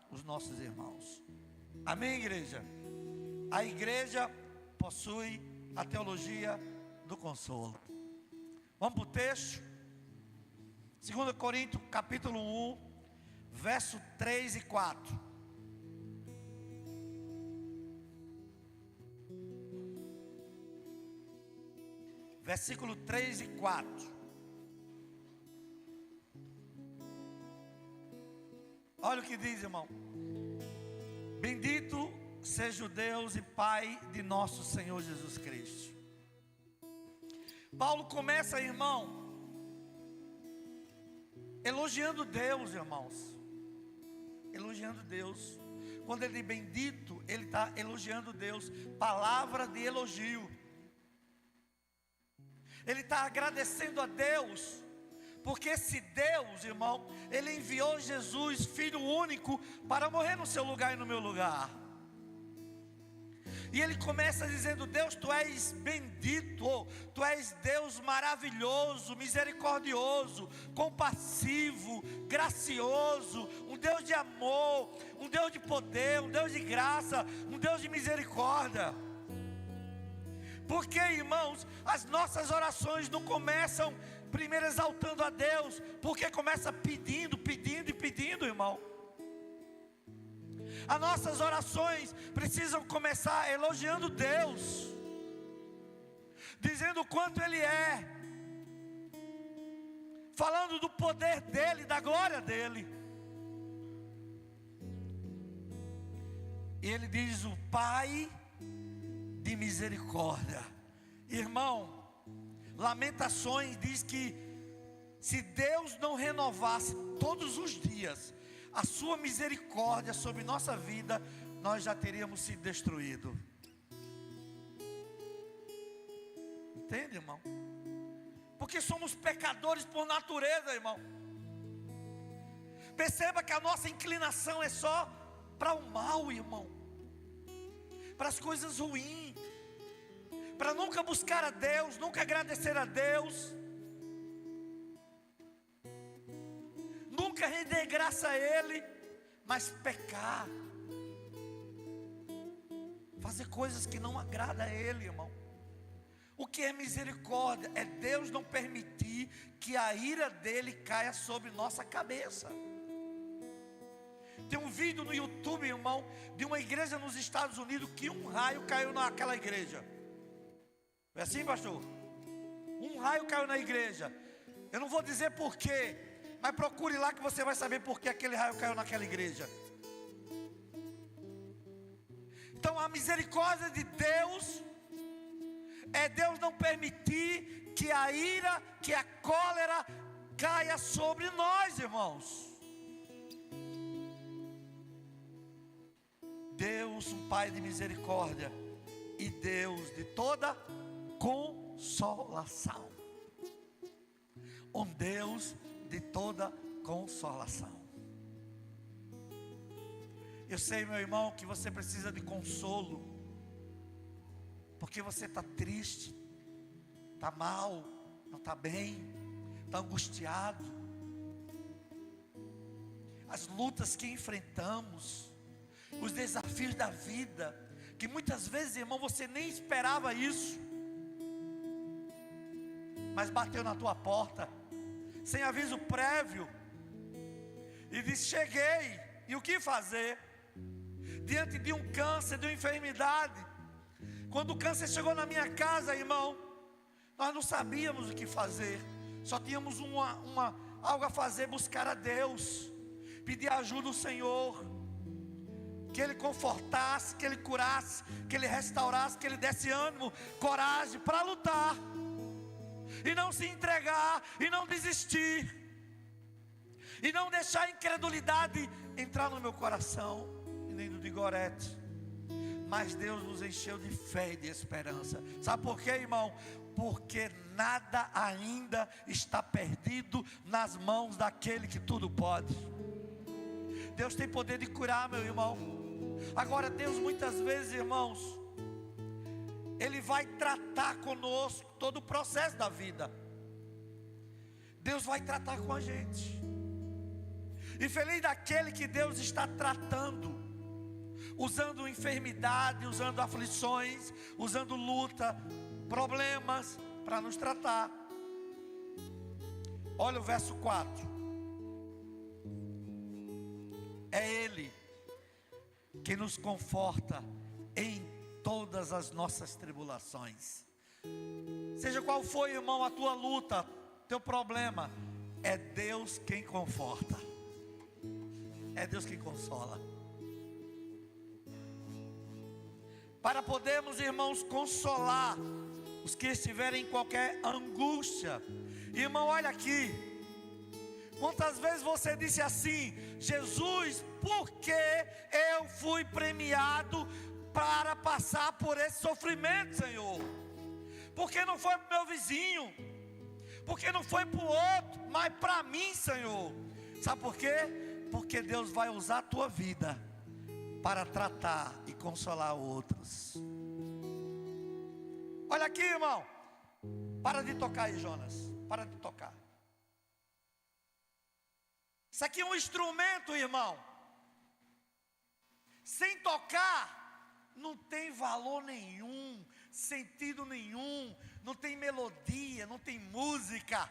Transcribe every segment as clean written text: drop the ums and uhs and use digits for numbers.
os nossos irmãos. Amém, igreja? A igreja possui a teologia do consolo. Vamos para o texto? 2 Coríntios capítulo 1, verso 3 e 4. Versículo 3 e 4. Olha o que diz, irmão. Bendito seja o Deus e Pai de nosso Senhor Jesus Cristo. Paulo começa, irmão, elogiando Deus, irmãos. Elogiando Deus. Quando ele diz bendito, ele está elogiando Deus. Palavra de elogio. Ele está agradecendo a Deus, porque esse Deus, irmão, Ele enviou Jesus, Filho único, para morrer no seu lugar e no meu lugar. E ele começa dizendo: Deus, Tu és bendito, Tu és Deus maravilhoso, misericordioso, compassivo, gracioso, um Deus de amor, um Deus de poder, um Deus de graça, um Deus de misericórdia. Porque, irmãos, as nossas orações não começam primeiro exaltando a Deus, porque começa pedindo, pedindo e pedindo, irmão. As nossas orações precisam começar elogiando Deus, dizendo o quanto Ele é, falando do poder dEle, da glória dEle. E Ele diz: o Pai de misericórdia. Irmão, Lamentações diz que se Deus não renovasse todos os dias a sua misericórdia sobre nossa vida, nós já teríamos sido destruídos. Entende, irmão? Porque somos pecadores por natureza, irmão. Perceba que a nossa inclinação é só para o mal, irmão, para as coisas ruins, para nunca buscar a Deus, nunca agradecer a Deus, nunca render graça a Ele, mas pecar, fazer coisas que não agradam a Ele, irmão. O que é misericórdia? É Deus não permitir que a ira dEle caia sobre nossa cabeça. Tem um vídeo no YouTube, irmão, de uma igreja nos Estados Unidos, que um raio caiu naquela igreja. É assim, pastor? Um raio caiu na igreja. Eu não vou dizer porquê, mas procure lá que você vai saber por que aquele raio caiu naquela igreja. Então a misericórdia de Deus é Deus não permitir que a ira, que a cólera caia sobre nós, irmãos. Deus, um Pai de misericórdia e Deus de toda consolação. Um Deus de toda consolação. Eu sei, meu irmão, que você precisa de consolo, porque você está triste, está mal, não está bem, está angustiado. As lutas que enfrentamos, os desafios da vida, que muitas vezes, irmão, você nem esperava isso, mas bateu na tua porta, sem aviso prévio, e disse: cheguei, e o que fazer? Diante de um câncer, de uma enfermidade. Quando o câncer chegou na minha casa, irmão, nós não sabíamos o que fazer, só tínhamos algo a fazer: buscar a Deus, pedir ajuda ao Senhor, que Ele confortasse, que Ele curasse, que Ele restaurasse, que Ele desse ânimo, coragem para lutar, e não se entregar, e não desistir, e não deixar a incredulidade entrar no meu coração, e nem no de Gorete. Mas Deus nos encheu de fé e de esperança. Sabe por quê, irmão? Porque nada ainda está perdido nas mãos daquele que tudo pode. Deus tem poder de curar, meu irmão. Agora, Deus muitas vezes, irmãos, Ele vai tratar conosco todo o processo da vida. Deus vai tratar com a gente. E feliz daquele que Deus está tratando, usando enfermidade, usando aflições, usando luta, problemas para nos tratar. Olha o verso 4. É Ele que nos conforta em todas as nossas tribulações. Seja qual for, irmão, a tua luta, teu problema, é Deus quem conforta. É Deus quem consola. Para podermos, irmãos, consolar os que estiverem em qualquer angústia. Irmão, olha aqui. Quantas vezes você disse assim: Jesus, por que eu fui premiado para passar por esse sofrimento, Senhor? Por que não foi para o meu vizinho? Por que não foi para o outro? Mas para mim, Senhor. Sabe por quê? Porque Deus vai usar a tua vida para tratar e consolar outros. Olha aqui, irmão. Para de tocar aí, Jonas. Para de tocar. Isso aqui é um instrumento, irmão. Sem tocar, não tem valor nenhum, sentido nenhum, não tem melodia, não tem música.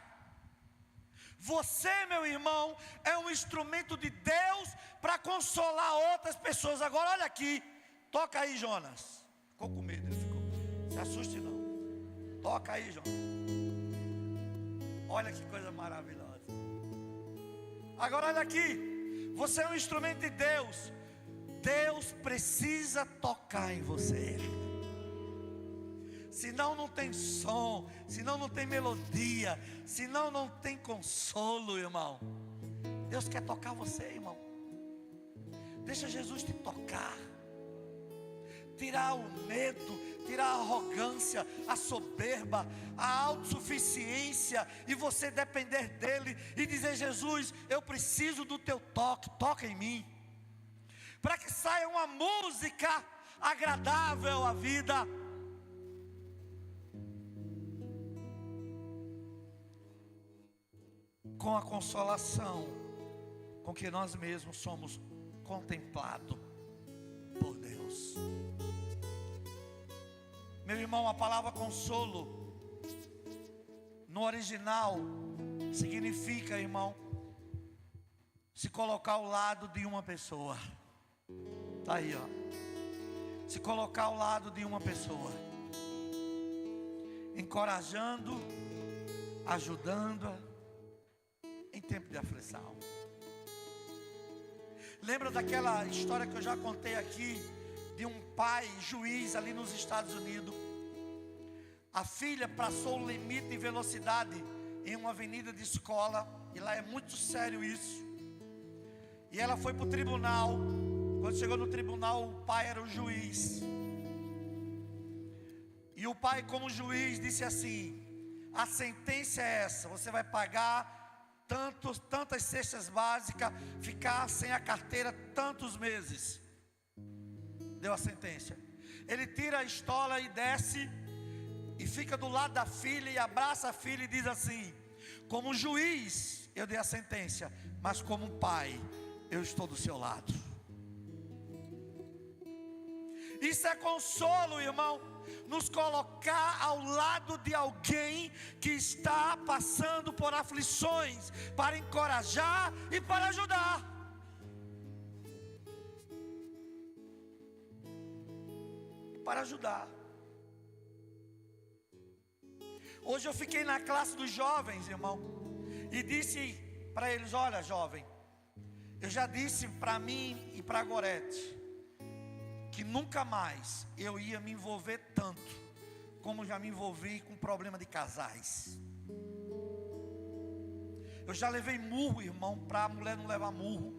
Você, meu irmão, é um instrumento de Deus para consolar outras pessoas. Agora olha aqui, toca aí, Jonas. Ficou com medo, ele ficou. Se assuste não. Toca aí, Jonas. Olha que coisa maravilhosa. Agora olha aqui, você é um instrumento de Deus. Deus precisa tocar em você. Senão não tem som, senão não tem melodia, senão não tem consolo, irmão. Deus quer tocar você, irmão. Deixa Jesus te tocar. Tirar o medo, tirar a arrogância, a soberba, a autossuficiência, e você depender dele e dizer: Jesus, eu preciso do teu toque, toca em mim, para que saia uma música agradável à vida. Com a consolação com que nós mesmos somos contemplados por Deus. Meu irmão, a palavra consolo no original significa, irmão, se colocar ao lado de uma pessoa. Está aí, ó. Se colocar ao lado de uma pessoa, encorajando, ajudando-a em tempo de aflição. Lembra daquela história que eu já contei aqui, de um pai juiz ali nos Estados Unidos? A filha passou o limite de velocidade em uma avenida de escola, e lá é muito sério isso. E ela foi para o tribunal. Quando chegou no tribunal, o pai era o juiz. E o pai, como juiz, disse assim: a sentença é essa, você vai pagar tantas cestas básicas, ficar sem a carteira tantos meses. Deu a sentença. Ele tira a estola e desce, e fica do lado da filha, e abraça a filha e diz assim: como juiz eu dei a sentença, mas como pai eu estou do seu lado. Isso é consolo, irmão. Nos colocar ao lado de alguém que está passando por aflições, para encorajar e para ajudar. Para ajudar. Hoje eu fiquei na classe dos jovens, irmão, e disse para eles: olha, jovem, eu já disse para mim e para a Gorete que nunca mais eu ia me envolver tanto como já me envolvi com problema de casais. Eu já levei murro, irmão, para a mulher não levar murro.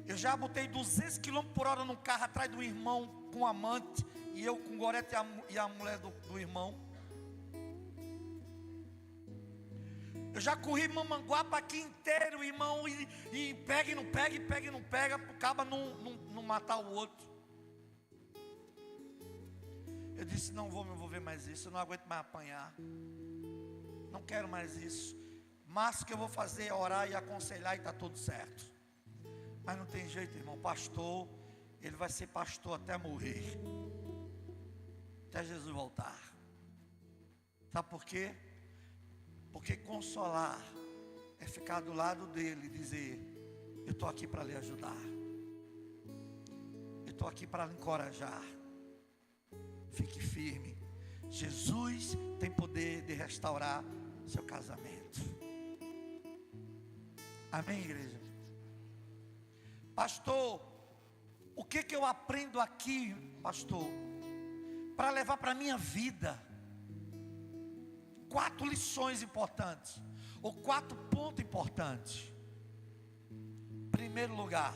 Eu já botei 200 km por hora no carro atrás do irmão com amante, e eu com Gorete e a mulher do irmão. Eu já corri Mamanguapa aqui inteiro, irmão, e pega e não pega, e pega e não pega, para o caba não matar o outro. Eu disse: não vou me envolver mais isso, eu não aguento mais apanhar, não quero mais isso. máximo que eu vou fazer é orar e aconselhar e está tudo certo. Mas não tem jeito, irmão. Pastor, ele vai ser pastor até morrer, até Jesus voltar. Sabe por quê? Porque consolar é ficar do lado dele e dizer: eu estou aqui para lhe ajudar, eu estou aqui para lhe encorajar. Fique firme. Jesus tem poder de restaurar seu casamento. Amém, igreja? Pastor, o que eu aprendo aqui, pastor, para levar para a minha vida? 4 lições importantes, ou 4 pontos importantes. Primeiro lugar,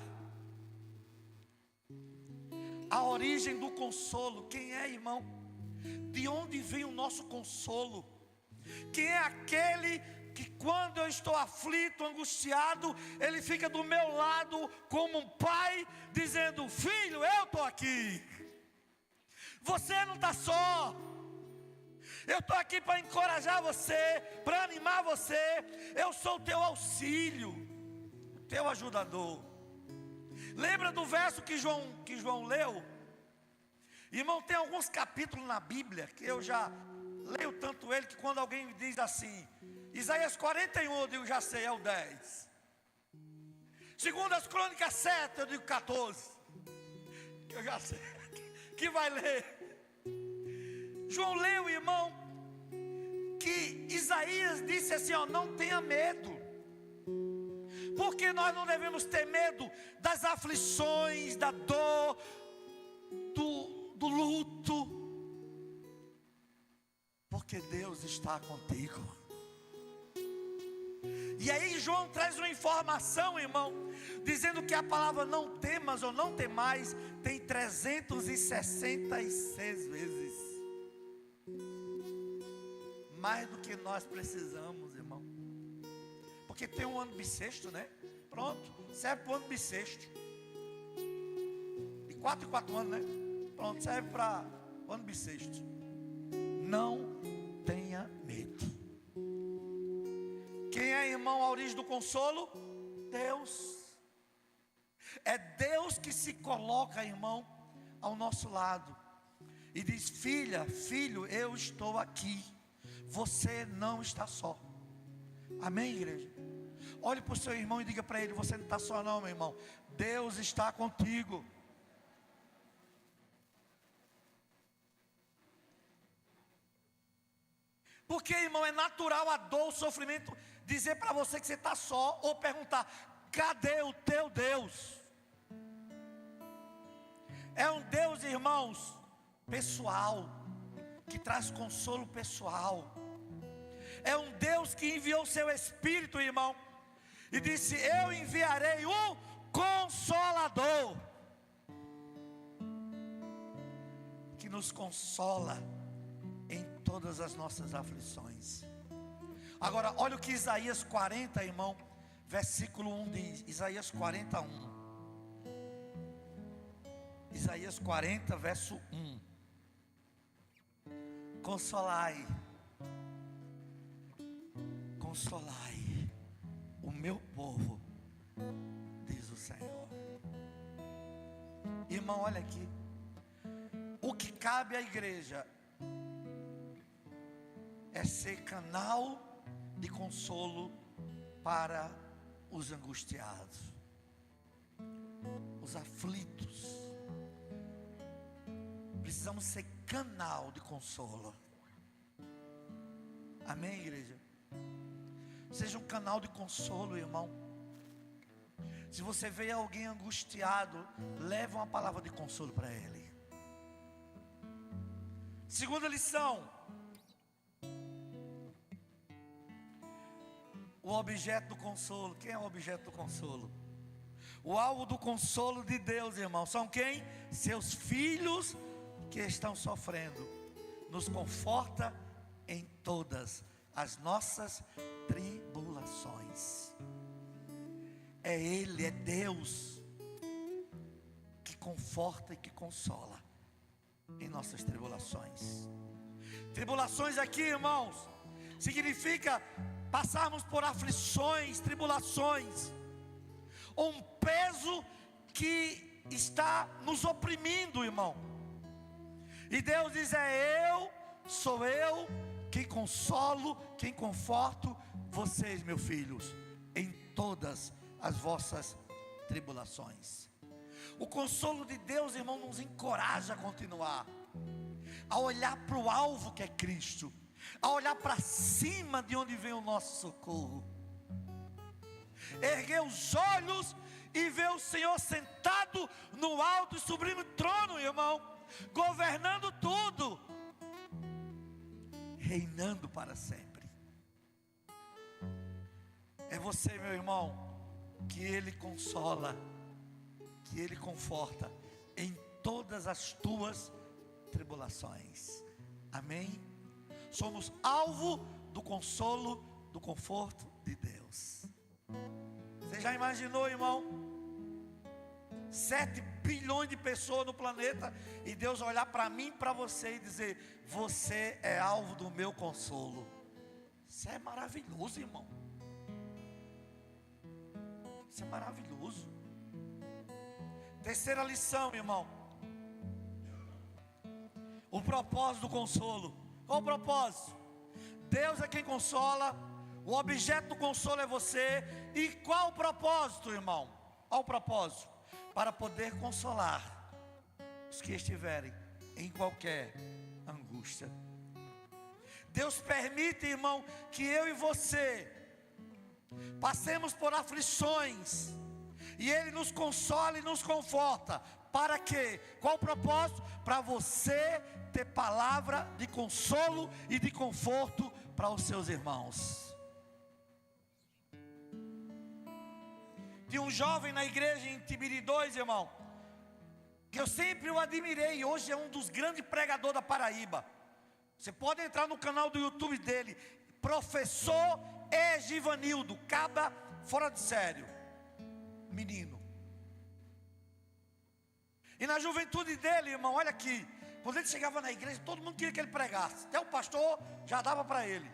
a origem do consolo. Quem é, irmão? De onde vem o nosso consolo? Quem é aquele que quando eu estou aflito, angustiado, ele fica do meu lado como um pai, dizendo: filho, eu estou aqui, você não está só, eu estou aqui para encorajar você, para animar você, eu sou o teu auxílio, o teu ajudador. Lembra do verso que João leu? Irmão, tem alguns capítulos na Bíblia que eu já leio tanto ele, que quando alguém diz assim, Isaías 41, eu digo: já sei, é o 10. Segundo as Crônicas 7, eu digo 14, que eu já sei, que vai ler. João leu, irmão, que Isaías disse assim: ó, não tenha medo, porque nós não devemos ter medo das aflições, da dor, do luto, porque Deus está contigo. E aí João traz uma informação, irmão, dizendo que a palavra não temas ou não temais tem 366 vezes. Mais do que nós precisamos, irmão. Porque tem um ano bissexto, né? Pronto, serve para o ano bissexto. De 4 em 4 anos, né? Pronto, serve para o ano bissexto. Não tenha medo. Quem é, irmão, a origem do consolo? Deus. É Deus que se coloca, irmão, ao nosso lado e diz: filha, filho, eu estou aqui, você não está só. Amém, igreja? Olhe para o seu irmão e diga para ele: você não está só não, meu irmão, Deus está contigo. Porque, irmão, é natural a dor, o sofrimento, dizer para você que você está só, ou perguntar: cadê o teu Deus? É um Deus, irmãos, pessoal, que traz consolo pessoal. É um Deus que enviou seu Espírito, irmão, e disse: eu enviarei o Consolador, que nos consola em todas as nossas aflições. Agora, olha o que Isaías 40, irmão, versículo 1 diz. Isaías 41. Isaías 40, verso 1. Consolai, consolai o meu povo, diz o Senhor. Irmão, olha aqui. O que cabe à igreja é ser canal de consolo para os angustiados, os aflitos. Precisamos ser canal de consolo. Amém, igreja? Seja um canal de consolo, irmão. Se você vê alguém angustiado, leve uma palavra de consolo para ele. Segunda lição: o objeto do consolo. Quem é o objeto do consolo? O alvo do consolo de Deus, irmão, são quem? Seus filhos que estão sofrendo. Nos conforta em todas as nossas tribulações. É Ele, é Deus, que conforta e que consola em nossas tribulações. Tribulações aqui, irmãos, significa passarmos por aflições, tribulações, um peso que está nos oprimindo, irmão. E Deus diz: sou eu quem consolo, quem conforto vocês, meus filhos, em todas as vossas tribulações. O consolo de Deus, irmão, nos encoraja a continuar, a olhar para o alvo que é Cristo, a olhar para cima de onde vem o nosso socorro, erguer os olhos e ver o Senhor sentado no alto e sublime trono, irmão, governando tudo, reinando para sempre. É você, meu irmão, que Ele consola, que Ele conforta em todas as tuas tribulações. Amém? Somos alvo do consolo, do conforto de Deus. Você já imaginou, irmão? 7 bilhões de pessoas no planeta, e Deus olhar para mim e para você e dizer: você é alvo do meu consolo. Isso é maravilhoso, irmão. Isso é maravilhoso. Terceira lição, irmão: o propósito do consolo. Qual o propósito? Deus é quem consola, o objeto do consolo é você. E qual o propósito, irmão? Qual o propósito? Para poder consolar os que estiverem em qualquer angústia. Deus permite, irmão, que eu e você passemos por aflições, e Ele nos consola e nos conforta. Para quê? Qual o propósito? Para você ter palavra de consolo e de conforto para os seus irmãos. Tinha um jovem na igreja em Tibiri 2, irmão, que eu sempre o admirei. Hoje é um dos grandes pregadores da Paraíba. Você pode entrar no canal do YouTube dele, Professor Egivanildo, caba fora de sério, menino. E na juventude dele, irmão, olha aqui, quando ele chegava na igreja, todo mundo queria que ele pregasse, até o pastor já dava para ele.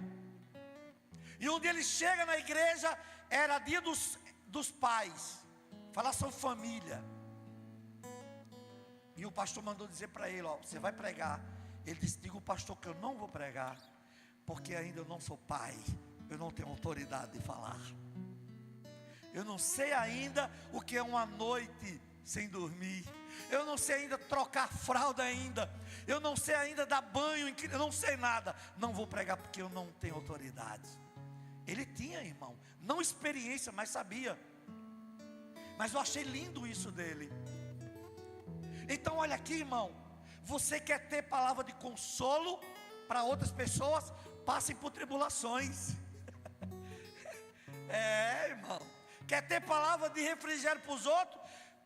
E um dia ele chega na igreja, era dia dos pais, falar sobre família, e o pastor mandou dizer para ele: ó, você vai pregar. Ele disse: diga o pastor que eu não vou pregar, porque ainda eu não sou pai, eu não tenho autoridade de falar, eu não sei ainda o que é uma noite sem dormir, eu não sei ainda trocar fralda ainda, eu não sei ainda dar banho, eu não sei nada, não vou pregar porque eu não tenho autoridade. Ele tinha, irmão, não experiência, mas sabia. Mas eu achei lindo isso dele. Então olha aqui, irmão, você quer ter palavra de consolo para outras pessoas? Passem por tribulações. Irmão, quer ter palavra de refrigério para os outros?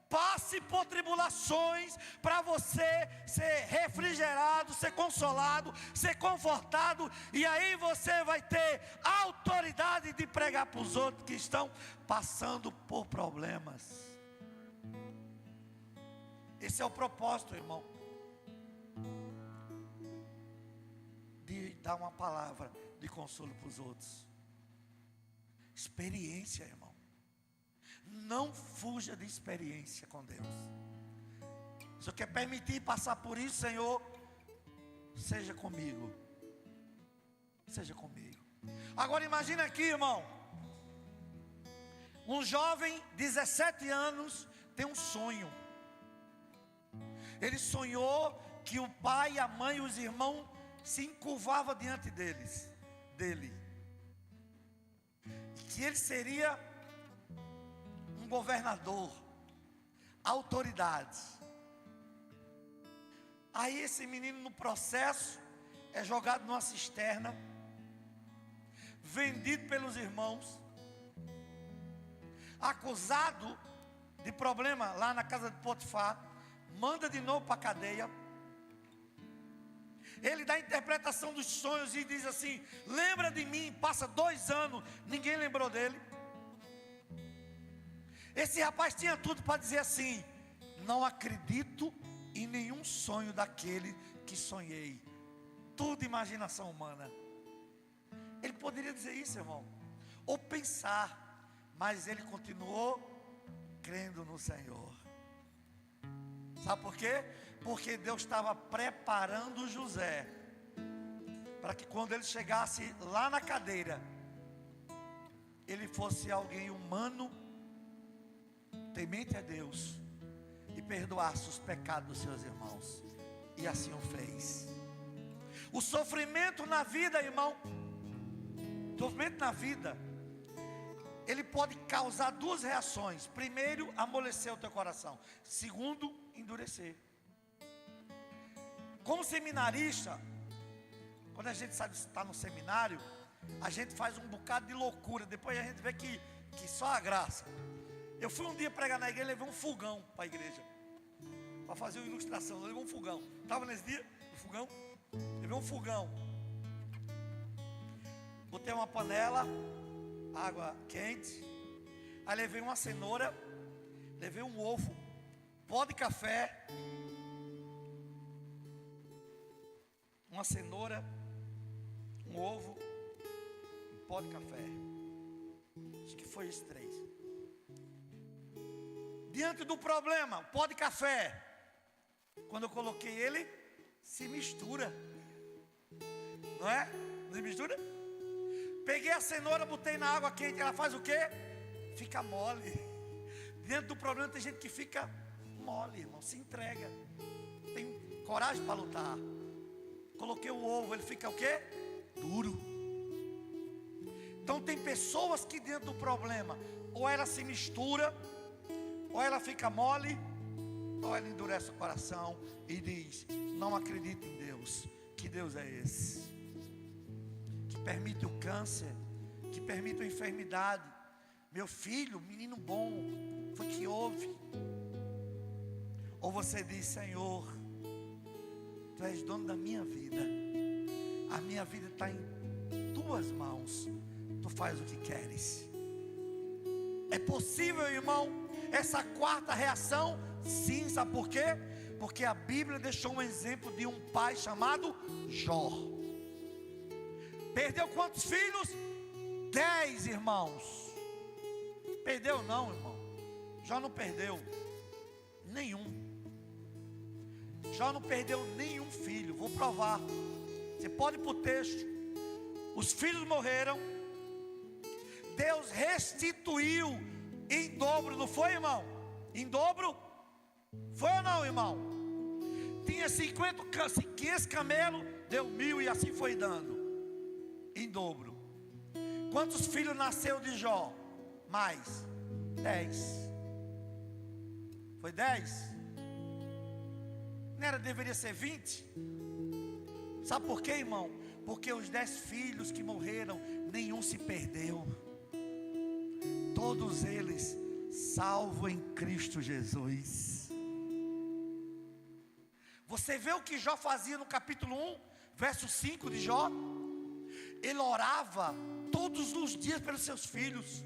Passe por tribulações, para você ser refrigerado, ser consolado, ser confortado. E aí você vai ter autoridade de pregar para os outros que estão passando por problemas. Esse é o propósito, irmão, de dar uma palavra de consolo para os outros. Experiência, irmão. Não fuja de experiência com Deus. Se eu quer permitir passar por isso, Senhor, seja comigo. Seja comigo. Agora imagina aqui, irmão, um jovem, 17 anos, tem um sonho. Ele sonhou que o pai, a mãe e os irmãos se encurvavam diante dele. Que ele seria um governador, autoridade. Aí esse menino, no processo, é jogado numa cisterna, vendido pelos irmãos, acusado de problema lá na casa de Potifar, manda de novo para a cadeia. Ele dá a interpretação dos sonhos e diz assim: lembra de mim. Passa 2 anos, ninguém lembrou dele. Esse rapaz tinha tudo para dizer assim: não acredito em nenhum sonho daquele que sonhei. Tudo imaginação humana. Ele poderia dizer isso, irmão. ou pensar, mas ele continuou crendo no Senhor. Sabe por quê? Porque Deus estava preparando José para que quando ele chegasse lá na cadeira, ele fosse alguém humano, temente a Deus, e perdoasse os pecados dos seus irmãos. E assim o fez. O sofrimento na vida, irmão, sofrimento na vida, ele pode causar duas reações. Primeiro, amolecer o teu coração. Segundo, endurecer. Como seminarista, quando a gente está no seminário, a gente faz um bocado de loucura. Depois a gente vê que só a graça. Eu fui um dia pregar na igreja, levei um fogão para a igreja, para fazer uma ilustração. Eu levei um fogão. Estava nesse dia, o fogão. Levei um fogão. Botei uma panela, água quente. Aí levei uma cenoura, levei um ovo, pó de café, uma cenoura, um ovo, um pó de café. Acho que foi esses três. Diante do problema, o pó de café, quando eu coloquei ele, se mistura. Não é? Não se mistura? Peguei a cenoura, botei na água quente, ela faz o quê? Fica mole. Diante do problema tem gente que fica mole, irmão, se entrega. Tem coragem para lutar. Coloquei o ovo, ele fica o quê? Duro. Então tem pessoas que dentro do problema, ou ela se mistura, ou ela fica mole, ou ela endurece o coração e diz: não acredito em Deus. Que Deus é esse? Que permite o câncer, que permite a enfermidade. Meu filho, menino bom, foi que houve. Ou você diz: Senhor, Tu és dono da minha vida, a minha vida está em Tuas mãos, Tu faz o que queres. É possível, irmão, essa quarta reação? Sim, sabe por quê? Porque a Bíblia deixou um exemplo de um pai chamado Jó. Perdeu quantos filhos? 10 irmãos. Perdeu não, irmão. Jó não perdeu nenhum. Jó não perdeu nenhum filho. Vou provar. Você pode ir para o texto. Os filhos morreram. Deus restituiu em dobro, não foi, irmão? Em dobro? Foi ou não, irmão? Tinha 500 camelos, deu 1000 e assim foi dando. Em dobro. Quantos filhos nasceu de Jó? Mais 10. Foi 10? Não era, deveria ser 20? Sabe por quê, irmão? Porque os 10 filhos que morreram, nenhum se perdeu. Todos eles salvos em Cristo Jesus. Você vê o que Jó fazia no capítulo 1, verso 5 de Jó? Ele orava todos os dias pelos seus filhos.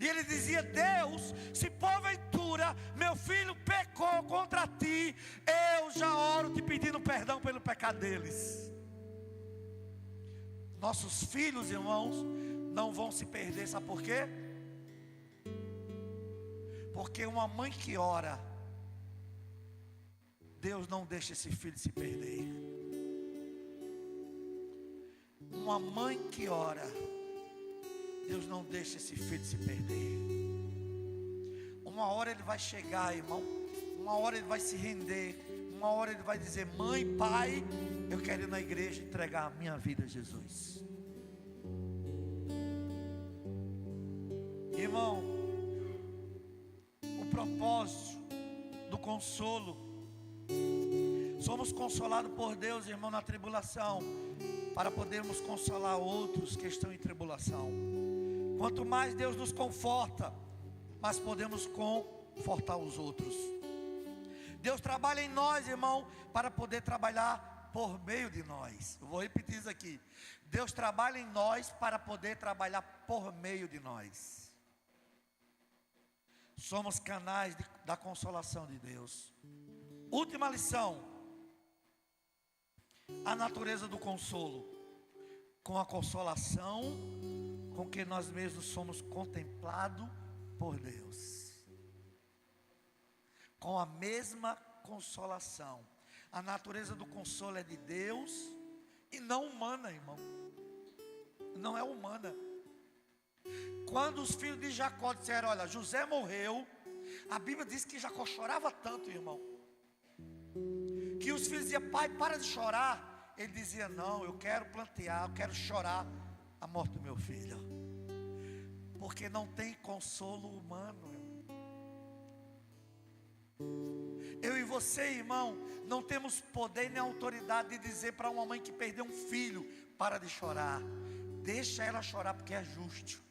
E ele dizia: Deus, se porventura meu filho pecou contra ti, eu já oro te pedindo perdão pelo pecado deles. Nossos filhos, irmãos, não vão se perder, sabe por quê? Porque uma mãe que ora, Deus não deixa esse filho se perder. Uma mãe que ora, Deus não deixa esse filho se perder. Uma hora ele vai chegar, irmão. Uma hora ele vai se render. Uma hora ele vai dizer: mãe, pai, eu quero ir na igreja entregar a minha vida a Jesus. Irmão, o propósito do consolo, somos consolados por Deus, irmão, na tribulação, para podermos consolar outros que estão em tribulação. Quanto mais Deus nos conforta, mais podemos confortar os outros. Deus trabalha em nós, irmão, para poder trabalhar por meio de nós. Eu vou repetir isso aqui. Deus trabalha em nós para poder trabalhar por meio de nós. Somos canais da consolação de Deus. Última lição: a natureza do consolo. Com a consolação, com que nós mesmos somos contemplados por Deus, com a mesma consolação. A natureza do consolo é de Deus e não humana, irmão. Não é humana. Quando os filhos de Jacó disseram: olha, José morreu, a Bíblia diz que Jacó chorava tanto, irmão, que os filhos diziam: pai, para de chorar. Ele dizia: não, eu quero plantear, eu quero chorar a morte do meu filho, porque não tem consolo humano, irmão. Eu e você, irmão, não temos poder nem autoridade de dizer para uma mãe que perdeu um filho: para de chorar, deixa ela chorar, porque é justo.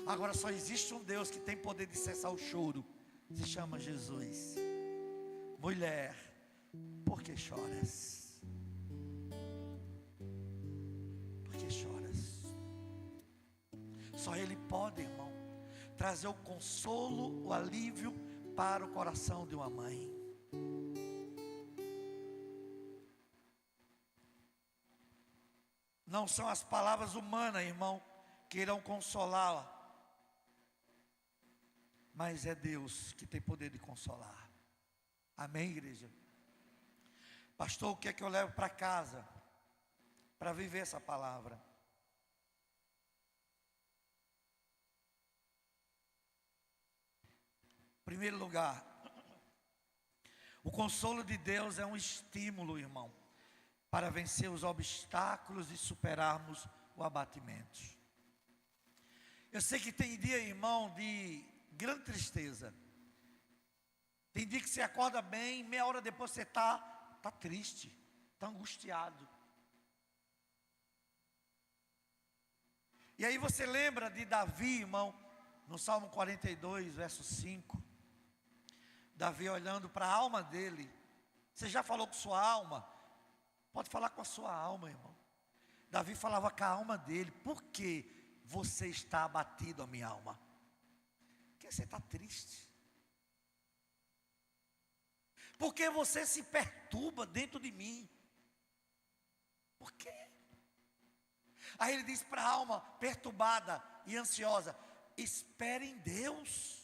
Agora só existe um Deus que tem poder de cessar o choro, se chama Jesus. Mulher, por que choras? Por que choras? Só Ele pode, irmão, trazer o consolo, o alívio para o coração de uma mãe. Não são as palavras humanas, irmão, que irão consolá-la, mas é Deus que tem poder de consolar. Amém, igreja? Pastor, o que é que eu levo para casa para viver essa palavra? Em primeiro lugar, o consolo de Deus é um estímulo, irmão, para vencer os obstáculos e superarmos o abatimento. Eu sei que tem dia, irmão, de grande tristeza. Tem dia que você acorda bem, meia hora depois você está triste, está angustiado. E aí você lembra de Davi, irmão, no Salmo 42, verso 5. Davi olhando para a alma dele. Você já falou com sua alma? Pode falar com a sua alma, irmão. Davi falava com a alma dele: por que você está abatido, a minha alma? Porque você está triste. Porque você se perturba dentro de mim. Por quê? Aí ele diz para a alma perturbada e ansiosa: espere em Deus.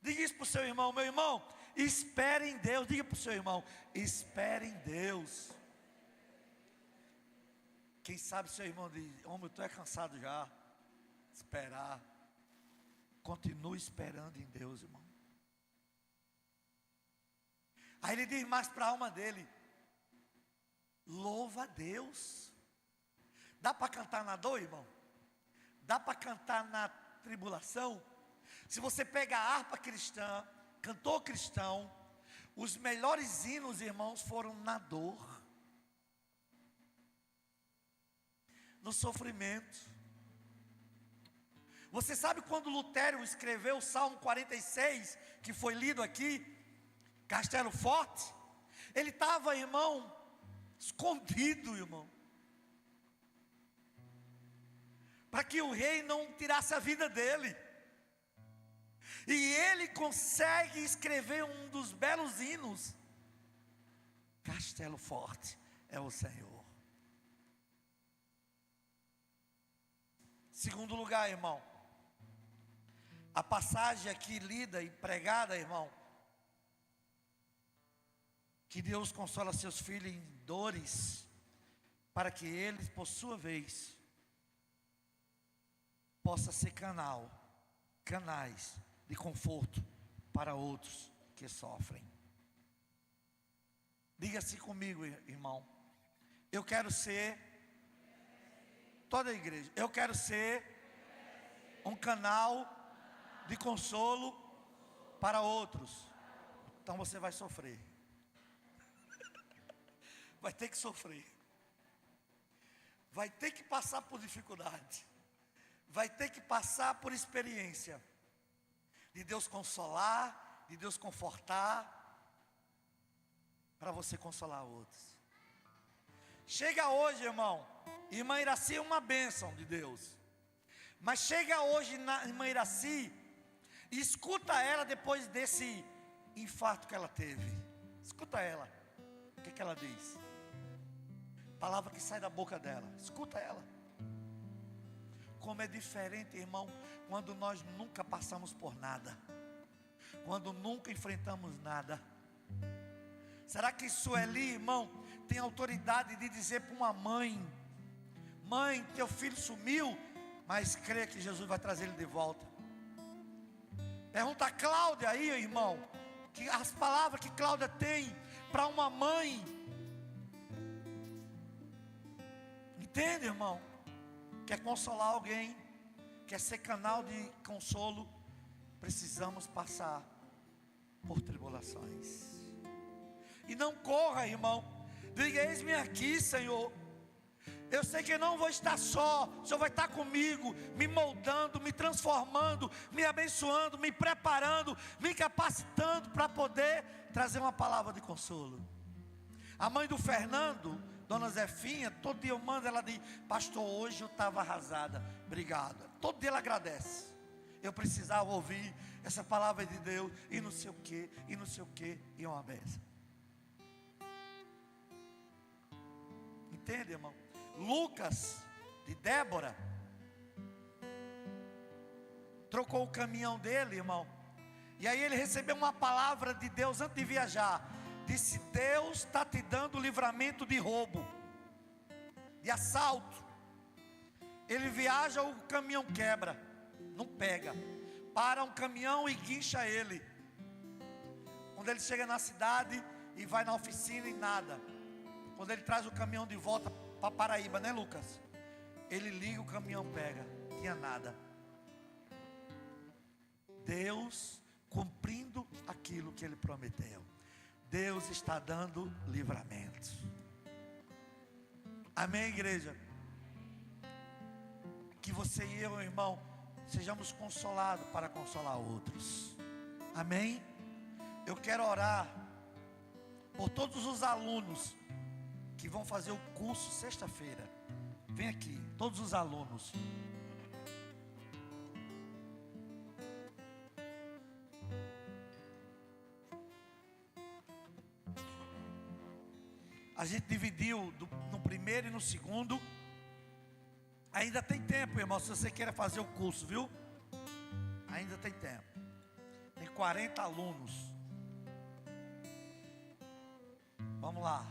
Diga isso para o seu irmão: meu irmão, espere em Deus. Diga para o seu irmão: espere em Deus. Quem sabe seu irmão diz: homem, tu é cansado já. Esperar. Continue esperando em Deus, irmão. Aí ele diz mais para a alma dele: louva a Deus. Dá para cantar na dor, irmão? Dá para cantar na tribulação? Se você pega a harpa cristã, cantor cristão, os melhores hinos, irmãos, foram na dor, no sofrimento. Você sabe quando Lutero escreveu o Salmo 46, que foi lido aqui, Castelo Forte? Ele estava, irmão, escondido, irmão, para que o rei não tirasse a vida dele. E ele consegue escrever um dos belos hinos: Castelo Forte é o Senhor. Segundo lugar, irmão, a passagem aqui lida e pregada, irmão, que Deus consola seus filhos em dores, para que eles, por sua vez, possa ser canais de conforto para outros que sofrem. Diga-se comigo, irmão: eu quero ser, toda a igreja, eu quero ser um canal de consolo para outros. Então você vai sofrer. Vai ter que sofrer. Vai ter que passar por dificuldade. Vai ter que passar por experiência de Deus consolar, de Deus confortar, para você consolar outros. Chega hoje, irmão, irmã Iraci é uma bênção de Deus, mas chega hoje na irmã Iraci e escuta ela depois desse infarto que ela teve. Escuta ela, o que ela diz? Palavra que sai da boca dela, escuta ela. como é diferente, irmão, quando nós nunca passamos por nada, quando nunca enfrentamos nada. Será que Sueli, irmão, tem autoridade de dizer para uma mãe: mãe, teu filho sumiu, mas crê que Jesus vai trazer ele de volta? Pergunta a Cláudia aí, irmão, que as palavras que Cláudia tem para uma mãe. Entende, irmão? Quer consolar alguém, quer ser canal de consolo, precisamos passar por tribulações. E não corra, irmão. Diga: eis-me aqui, Senhor. Eu sei que eu não vou estar só. O Senhor vai estar comigo, me moldando, me transformando, me abençoando, me preparando, me capacitando para poder trazer uma palavra de consolo. A mãe do Fernando, Dona Zefinha, todo dia eu mando, ela diz: pastor, hoje eu estava arrasada. Obrigado. Todo dia ela agradece. Eu precisava ouvir essa palavra de Deus, e não sei o que, e não sei o que, e uma benção. Entende, irmão? Lucas, de Débora, trocou o caminhão dele, irmão. E aí ele recebeu uma palavra de Deus antes de viajar. Disse: Deus está te dando livramento de roubo, de assalto. Ele viaja, o caminhão quebra, não pega. Para um caminhão e guincha ele. Quando ele chega na cidade e vai na oficina e nada. Quando ele traz o caminhão de volta para Paraíba, né, Lucas? Ele liga, o caminhão pega, tinha nada. Deus cumprindo aquilo que Ele prometeu. Deus está dando livramento. Amém, igreja? Que você e eu, irmão, sejamos consolados para consolar outros. Amém? Eu quero orar por todos os alunos que vão fazer o curso sexta-feira. Vem aqui, todos os alunos. A gente dividiu no primeiro e no segundo. Ainda tem tempo, irmão, se você quer fazer o curso, viu? Ainda tem tempo. Tem 40 alunos. Vamos lá.